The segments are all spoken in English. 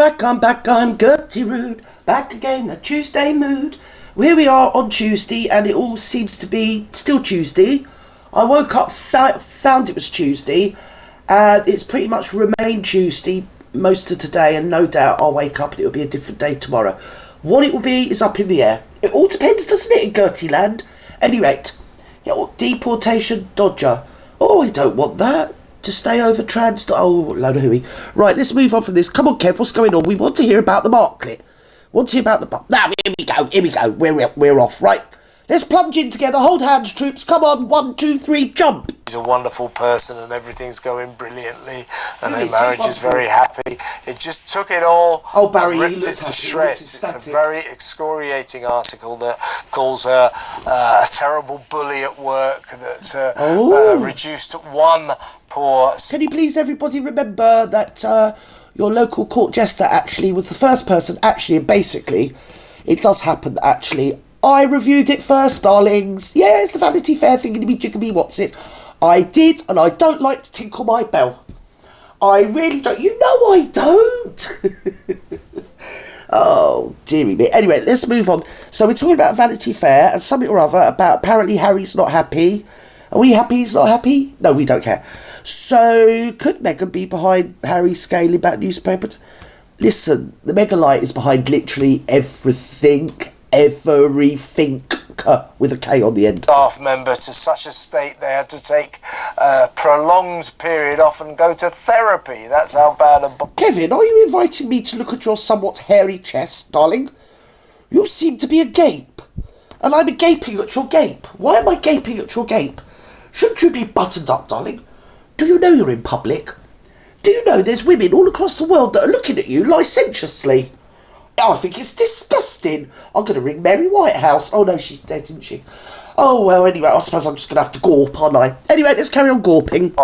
Back on Gertie Rude, back again, the Tuesday mood. Here we are on Tuesday, and it all seems to be still Tuesday. I woke up, found it was Tuesday, and it's pretty much remained Tuesday most of today, and no doubt I'll wake up and it'll be a different day tomorrow. What it will be is up in the air. It all depends, doesn't it, in Gertie land? Any rate, deportation dodger. Oh, I don't want that. To stay over oh, load of hooey. Right, let's move on from this. Come on, Kev, what's going on? We want to hear about the marklet. Now, here we go. We're off, right? Let's plunge in together. Hold hands, troops. Come on, 1, 2, 3, jump. He's a wonderful person and everything's going brilliantly and their marriage is very happy. It just took it all, ripped it to shreds. It's a very excoriating article that calls her a terrible bully at work that reduced one poor... Can you please, everybody, remember that your local court jester actually was the first person, and basically, it does happen, actually. I reviewed it first, darlings. Yeah, it's the Vanity Fair thingy-me-jiggy-me, what's it? I did, and I don't like to tinkle my bell. I really don't. You know I don't. Oh, dearie me. Anyway, let's move on. So we're talking about Vanity Fair and something or other about apparently Harry's not happy. Are we happy he's not happy? No, we don't care. So, could Meghan be behind Harry scaling back newspapers? Listen, the Megalite is behind literally everything with a K on the end. Staff member to such a state they had to take a prolonged period off and go to therapy. That's how bad a... Kevin, are you inviting me to look at your somewhat hairy chest, darling? You seem to be agape, and I'm gaping at your gape. Why am I gaping at your gape? Shouldn't you be buttoned up, darling? Do you know you're in public? Do you know there's women all across the world that are looking at you licentiously? I think it's disgusting. I'm going to ring Mary Whitehouse. Oh no, she's dead, isn't she? Oh well, anyway, I suppose I'm just going to have to gorp, aren't I? Anyway, let's carry on gorping.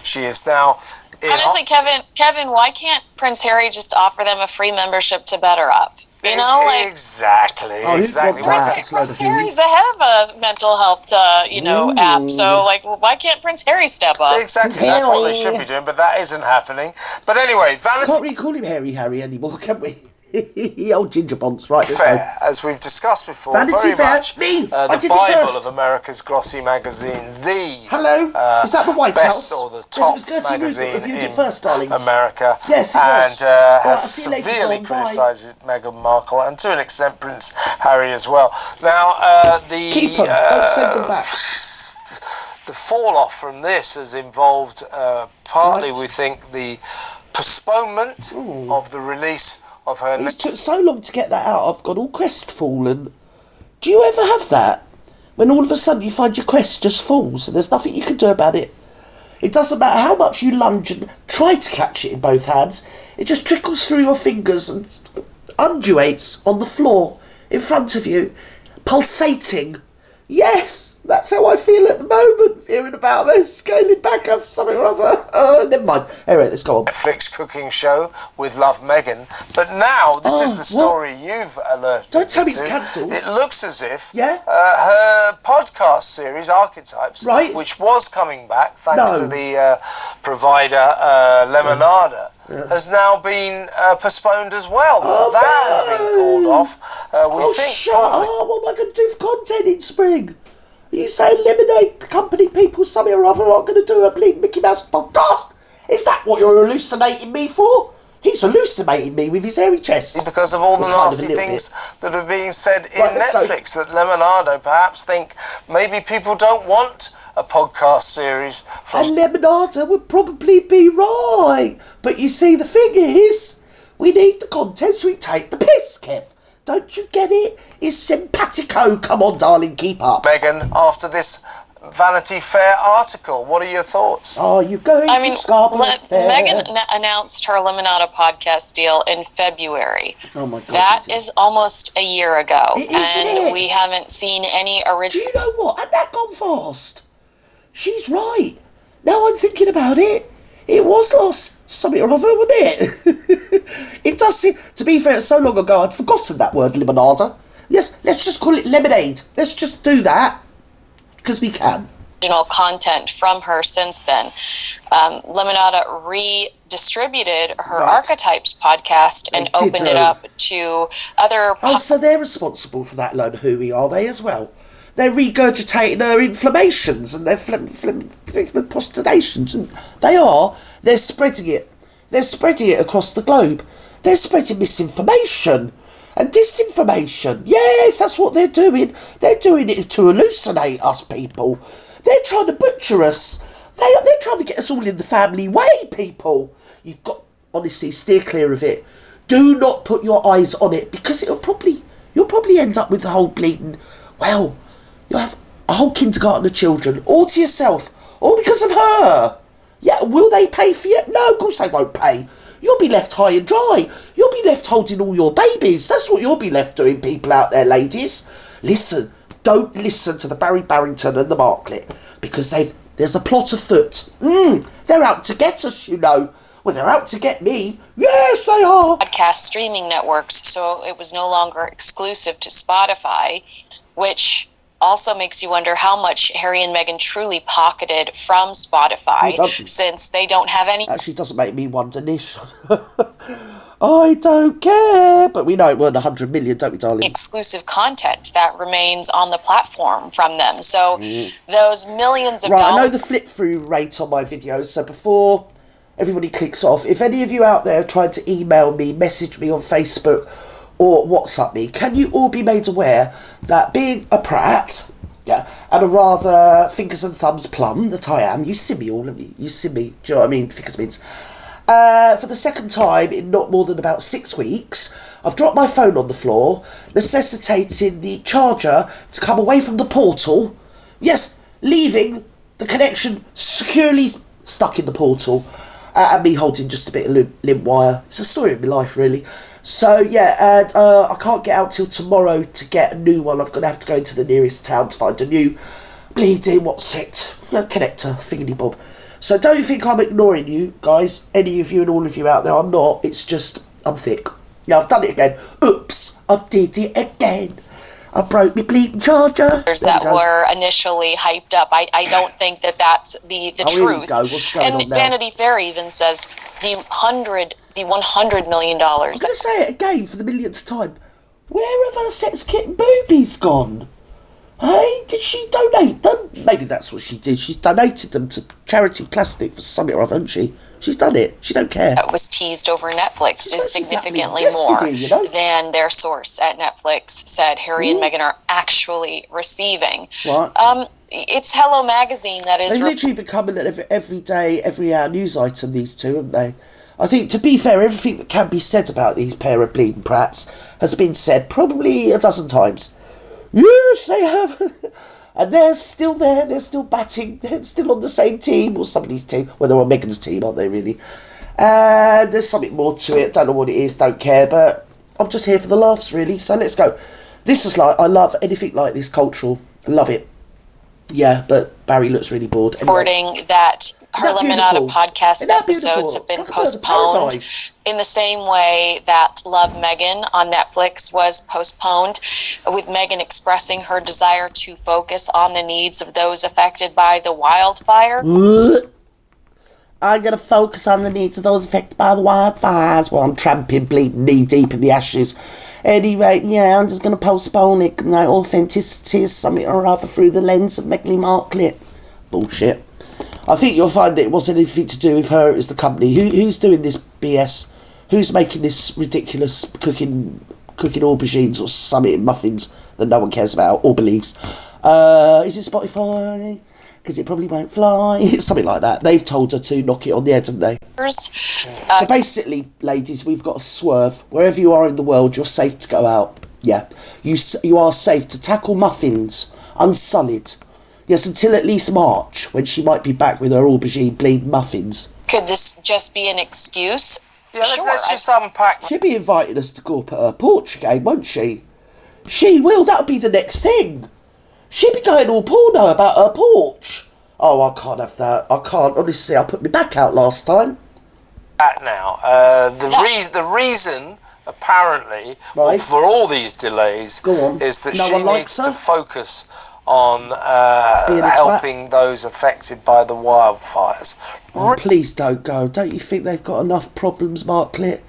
She is now... Honestly, Kevin, why can't Prince Harry just offer them a free membership to Better Up? You know, like... Exactly. Prince Harry's the head of a mental health, app. So, like, why can't Prince Harry step up? Exactly. That's what they should be doing, but that isn't happening. But anyway, Vanity... Can't really call him Harry anymore, can we? Old ginger bonds, right? Fair, as we've discussed before, Vanity very Fair. much Me. I the did Bible of America's glossy magazines. Hello. Is that the White best House? or the top magazine in America? Yes, it was. And has severely criticised Meghan Markle and to an extent Prince Harry as well. Now, keep them. Don't send them back. The fall off from this has involved partly, we think, the postponement of the release of her... It took so long to get that out, I've got all crestfallen. Do you ever have that? When all of a sudden you find your crest just falls and there's nothing you can do about it? It doesn't matter how much you lunge and try to catch it in both hands, it just trickles through your fingers and undulates on the floor in front of you, pulsating. Yes, that's how I feel at the moment, hearing about this, scaling back of something or other. Never mind. Anyway, let's go on. Netflix cooking show with Love Megan. But now, this is the story you've alerted. Don't tell me it's cancelled. It looks as if her podcast series, Archetypes, which was coming back, thanks to the provider Lemonada, has now been postponed as well. That has been called off. Shut up. What am I going to do for content in spring? Are you saying Lemonade Company people, something or other, aren't going to do a bleeding Mickey Mouse podcast? Is that what you're hallucinating me for? He's hallucinating me with his hairy chest. Because of all the nasty things that are being said in Netflix, that Lemonado perhaps think maybe people don't want a podcast series from... And Lemonado would probably be right. But you see, the thing is, we need the content so we take the piss, Kev. Don't you get it? It's simpatico. Come on, darling, keep up. Meghan, after this Vanity Fair article, what are your thoughts? Are you going to Scarborough Fair? Meghan announced her Lemonada podcast deal in February. Oh my God. That is almost a year ago. And we haven't seen any original... Do you know what? And that gone fast. She's right. Now I'm thinking about it. It was last something or other, wasn't it? It does seem, to be fair, so long ago I'd forgotten that word, limonada. Yes, let's just call it lemonade. Let's just do that. Because we can. original content from her since then. Lemonada redistributed her Archetypes podcast and opened it up to other... so they're responsible for that load of hooey, are they, as well? They're regurgitating her inflammations and their postulations, and they're spreading it. They're spreading it across the globe. They're spreading misinformation and disinformation. Yes, that's what they're doing. They're doing it to hallucinate us people. They're trying to butcher us. They're trying to get us all in the family way, people. You've got, honestly, steer clear of it. Do not put your eyes on it, because you'll probably end up with the whole bleeding, well, you'll have a whole kindergarten of children all to yourself, all because of her. Yeah, will they pay for you? No, of course they won't pay. You'll be left high and dry. You'll be left holding all your babies. That's what you'll be left doing, people out there, ladies. Listen, don't listen to the Barry Barrington and the Marklet, because there's a plot afoot. They're out to get us, you know. Well, they're out to get me. Yes, they are. Podcast streaming networks, so it was no longer exclusive to Spotify, which also makes you wonder how much Harry and Meghan truly pocketed from Spotify, since they don't have any... Actually, doesn't make me wonder, Nish. I don't care. But we know it weren't 100 million, don't we, darling? Exclusive content that remains on the platform from them. So those millions of dollars... I know the flip-through rate on my videos, so before everybody clicks off, if any of you out there tried to email me, message me on Facebook or WhatsApp me, can you all be made aware that being a prat, and a rather fingers and thumbs plum that I am, you see me all of you, do you know what I mean, fingers means, for the second time in not more than about 6 weeks, I've dropped my phone on the floor, necessitating the charger to come away from the portal, yes, leaving the connection securely stuck in the portal, and me holding just a bit of limp wire. It's a story of my life, really. So, yeah, and I can't get out till tomorrow to get a new one. I'm going to have to go into the nearest town to find a new bleeding, connector, thingy-bob. So don't think I'm ignoring you, guys, any of you and all of you out there. I'm not. It's just, I'm thick. Yeah, I've done it again. Oops, I did it again. I broke my bleeding charger. That were initially hyped up. I don't think that's the truth. Here we go. What's going on now? Vanity Fair even says the $100 million. I'm going to say it again for the millionth time. Where have her sex kit boobies gone? Hey, did she donate them? Maybe that's what she did. She's donated them to charity plastic for something or other, hasn't she? She's done it. She don't care. That was teased over Netflix is significantly more than their source at Netflix said Harry and Meghan are actually receiving. What? It's Hello Magazine that is... They've literally become an every day, every hour news item, these two, haven't they? I think, to be fair, everything that can be said about these pair of bleeding prats has been said probably a dozen times. Yes, they have. And they're still there, they're still batting, they're still on the same team, or somebody's team. Well, they're on Megan's team, aren't they, really? And there's something more to it, don't know what it is, don't care, but I'm just here for the laughs, really, so let's go. This is I love anything like this, cultural, I love it. Yeah, but Barry looks really bored. Reporting that her Lemonada podcast episodes have been postponed in the same way that Love Meghan on Netflix was postponed, with Meghan expressing her desire to focus on the needs of those affected by the wildfire. I'm going to focus on the needs of those affected by the wildfires while I'm tramping, bleeding knee deep in the ashes. Anyway, yeah, I'm just going to postpone it. Authenticity is something or other through the lens of Meghan Markle. Bullshit. I think you'll find that it wasn't anything to do with her, it was the company. Who's doing this BS? Who's making this ridiculous cooking aubergines or something, muffins that no one cares about or believes? Is it Spotify? Because it probably won't fly. Something like that. They've told her to knock it on the head, haven't they? So basically, ladies, we've got to swerve. Wherever you are in the world, you're safe to go out. Yeah. You are safe to tackle Muffins, unsullied. Yes, until at least March, when she might be back with her aubergine bleed muffins. Could this just be an excuse? Yeah, sure, let's just unpack. She'll be inviting us to go up at her porch again, won't she? She will. That'll be the next thing. She'll be going all porno about her porch. Oh, I can't have that. I can't. Honestly, I put my back out last time. Now, the reason, apparently, for all these delays is that she needs to focus on helping those affected by the wildfires. Oh, please don't go. Don't you think they've got enough problems, Marklet?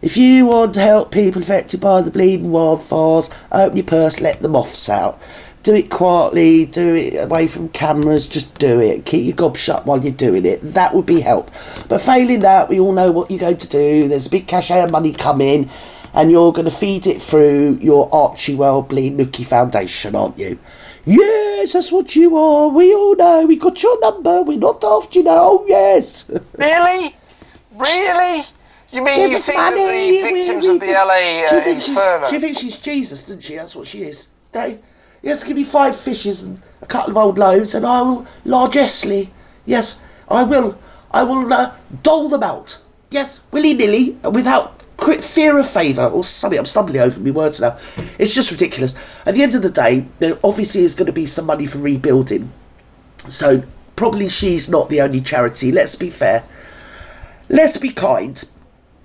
If you want to help people affected by the bleeding wildfires, open your purse, let the moths out. Do it quietly, do it away from cameras, just do it. Keep your gob shut while you're doing it. That would be help. But failing that, we all know what you're going to do. There's a big cachet of money coming, and you're going to feed it through your Archie Wellbeing Nookie Foundation, aren't you? Yes, that's what you are. We all know. We got your number. We're not daft, you know. Oh, yes. Really? Really? You mean you think that the victims of the LA Inferno... She thinks she's Jesus, doesn't she? That's what she is. Yes, give me 5 fishes and a couple of old loaves, and I will largessly. Yes, I will dole them out. Yes, willy-nilly, without fear of favour or something. I'm stumbling over my words now. It's just ridiculous. At the end of the day, there obviously is going to be some money for rebuilding. So probably she's not the only charity. Let's be fair. Let's be kind.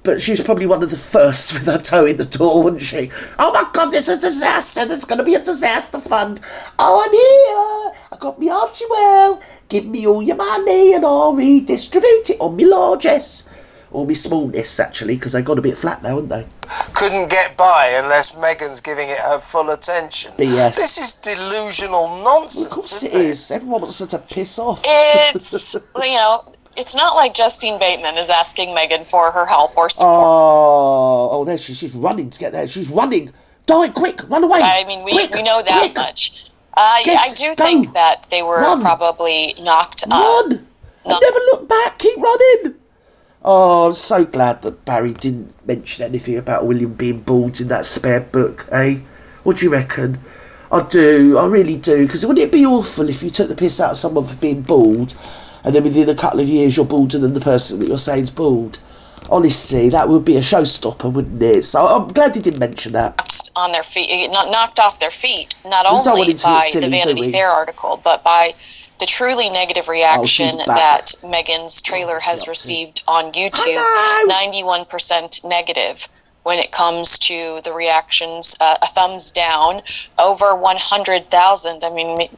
But she was probably one of the first with her toe in the door, wasn't she? Oh my God, there's a disaster. There's going to be a disaster fund. Oh, I'm here. I got me Archie Well. Give me all your money and I'll redistribute it on me largesse. Or me smallness, actually, because they got a bit flat now, haven't they? Couldn't get by unless Meghans giving it her full attention. Yes. This is delusional nonsense. Of course it is. Everyone wants her to piss off. It's, it's not like Justine Bateman is asking Meghan for her help or support. Oh, there she's running to get there. She's running. Die, quick, run away. I mean, we know that much. I do think that they were probably knocked up. Run! And never look back, keep running. Oh, I'm so glad that Barry didn't mention anything about William being bald in that spare book, eh? What do you reckon? I really do, because wouldn't it be awful if you took the piss out of someone for being bald, and then within a couple of years you're balder than the person that you're saying's bald? Honestly, that would be a showstopper, wouldn't it? So I'm glad he didn't mention that. On their feet, knocked off their feet, not only by the Vanity Fair article, but by the truly negative reaction that Megan's trailer has received on YouTube. 91% negative when it comes to the reactions. A thumbs down, over 100,000. I mean,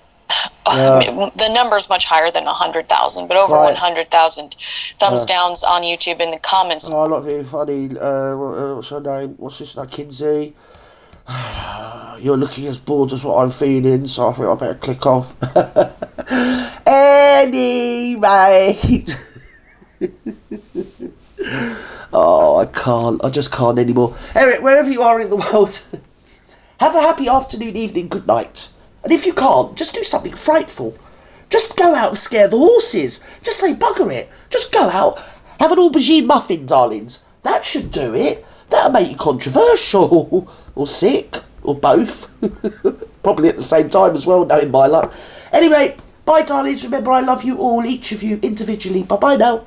the number's much higher than 100,000, but over 100,000 thumbs downs on YouTube in the comments. Oh, not very funny. What's her name? What's this name? Kinsey? You're looking as bored as what I'm feeling, so I think I better click off. Anyway. Oh, I just can't anymore. Eric, wherever you are in the world, have a happy afternoon, evening, good night. And if you can't, just do something frightful. Just go out and scare the horses. Just say bugger it. Just go out, have an aubergine muffin, darlings. That should do it. That'll make you controversial. Or sick. Or both. Probably at the same time as well, knowing my luck. Anyway, bye, darlings. Remember, I love you all, each of you, individually. Bye-bye now.